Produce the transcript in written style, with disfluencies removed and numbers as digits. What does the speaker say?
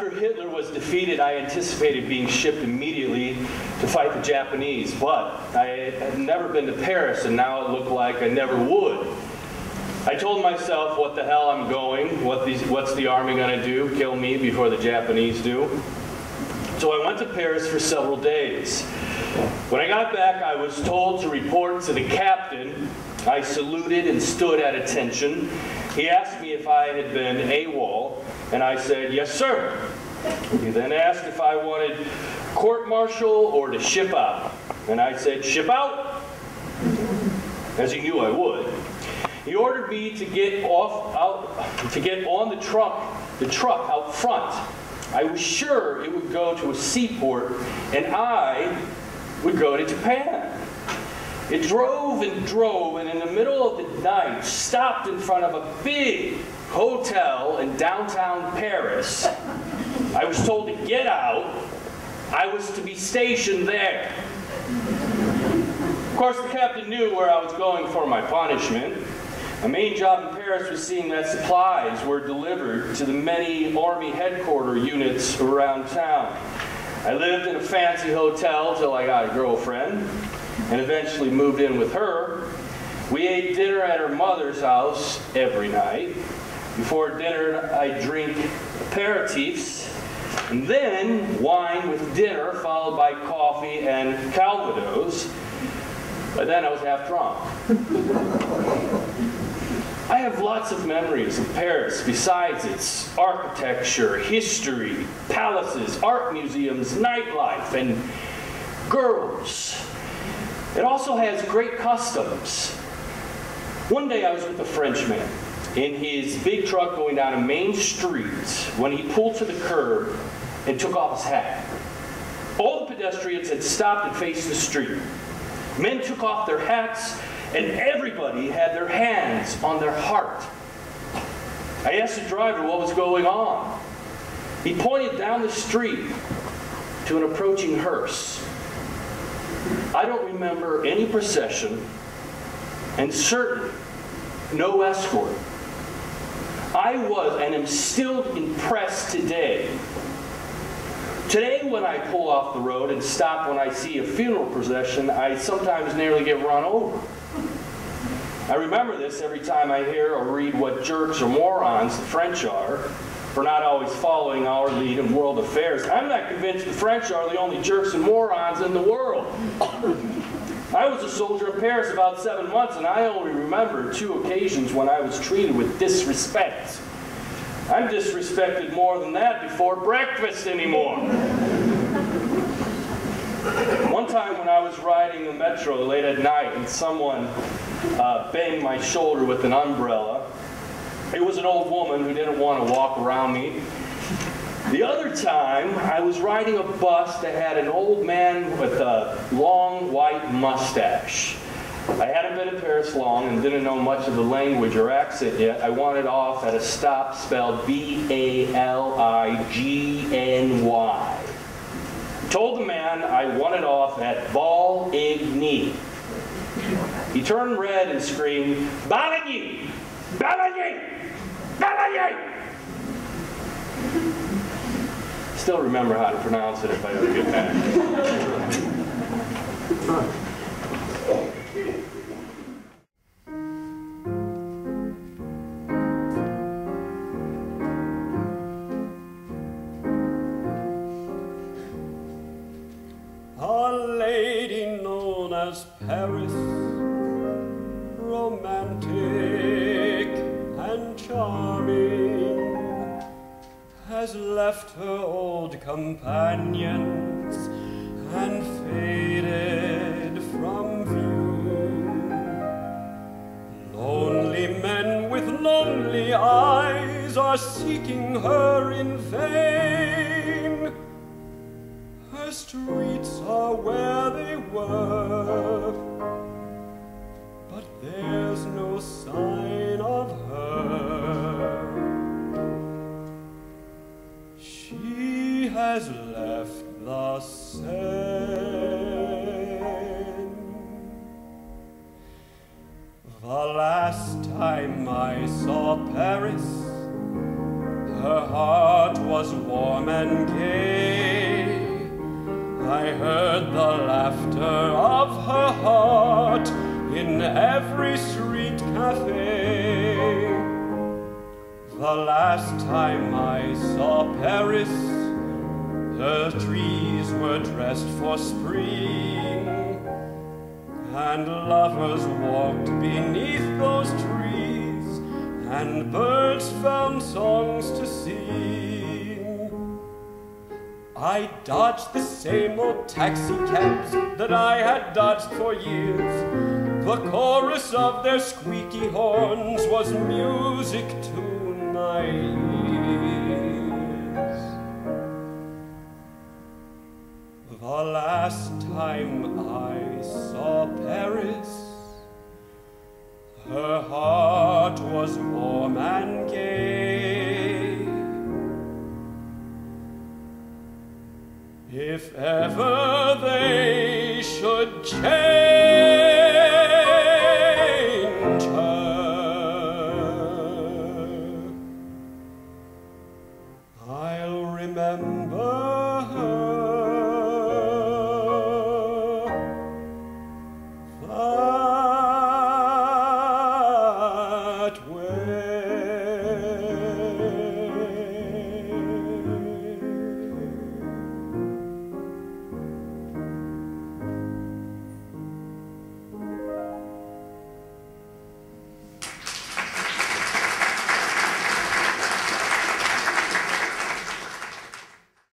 After Hitler was defeated, I anticipated being shipped immediately to fight the Japanese, but I had never been to Paris, and now it looked like I never would. I told myself, what the hell, I'm going. What's the army going to do? Kill me before the Japanese do? So I went to Paris for several days. When I got back, I was told to report to the captain. I saluted and stood at attention. He asked me if I had been AWOL, and I said, yes, sir. He then asked if I wanted court-martial or to ship out, and I said, ship out, as he knew I would. He ordered me to get on the truck out front. I was sure it would go to a seaport, and I would go to Japan. It drove and drove, and in the middle of the night, stopped in front of a big hotel in downtown Paris. I was told to get out. I was to be stationed there. Of course, the captain knew where I was going for my punishment. My main job in Paris was seeing that supplies were delivered to the many Army headquarters units around town. I lived in a fancy hotel till I got a girlfriend, and eventually moved in with her. We ate dinner at her mother's house every night. Before dinner, I'd drink aperitifs, and then wine with dinner, followed by coffee and Calvados. By then, I was half drunk. I have lots of memories of Paris besides its architecture, history, palaces, art museums, nightlife, and girls. It also has great customs. One day I was with a Frenchman in his big truck going down a main street when he pulled to the curb and took off his hat. All the pedestrians had stopped and faced the street. Men took off their hats, and everybody had their hands on their heart. I asked the driver what was going on. He pointed down the street to an approaching hearse. I don't remember any procession, and certainly no escort. I was and am still impressed today. Today, when I pull off the road and stop when I see a funeral procession, I sometimes nearly get run over. I remember this every time I hear or read what jerks or morons the French are for not always following our lead in world affairs. I'm not convinced the French are the only jerks and morons in the world. I was a soldier in Paris about 7 months, and I only remember 2 occasions when I was treated with disrespect. I'm disrespected more than that before breakfast anymore. One time when I was riding the metro late at night and someone banged my shoulder with an umbrella. It was an old woman who didn't want to walk around me. The other time, I was riding a bus that had an old man with a long white mustache. I hadn't been in Paris long and didn't know much of the language or accent yet. I wanted off at a stop spelled B-A-L-I-G-N-Y. Told the man I wanted off at Val-Igny. He turned red and screamed, "Balagny! Balagny! Balagny!" Still remember how to pronounce it if I ever get back. A lady known as Paris, romantic and charming, has left her old companions and faded from view. Lonely men with lonely eyes are seeking her in vain. Her streets are where they were, but there's no sign of her. She has left the Seine. The last time I saw Paris, her heart was warm and gay. I heard the laughter of her heart in every street cafe. The last time I saw Paris, her trees were dressed for spring, and lovers walked beneath those trees, and birds found songs to sing. I dodged the same old taxi cabs that I had dodged for years. The chorus of their squeaky horns was music to my ears. The last time I saw Paris, her heart was warm and gay. If ever they should change her, I'll remember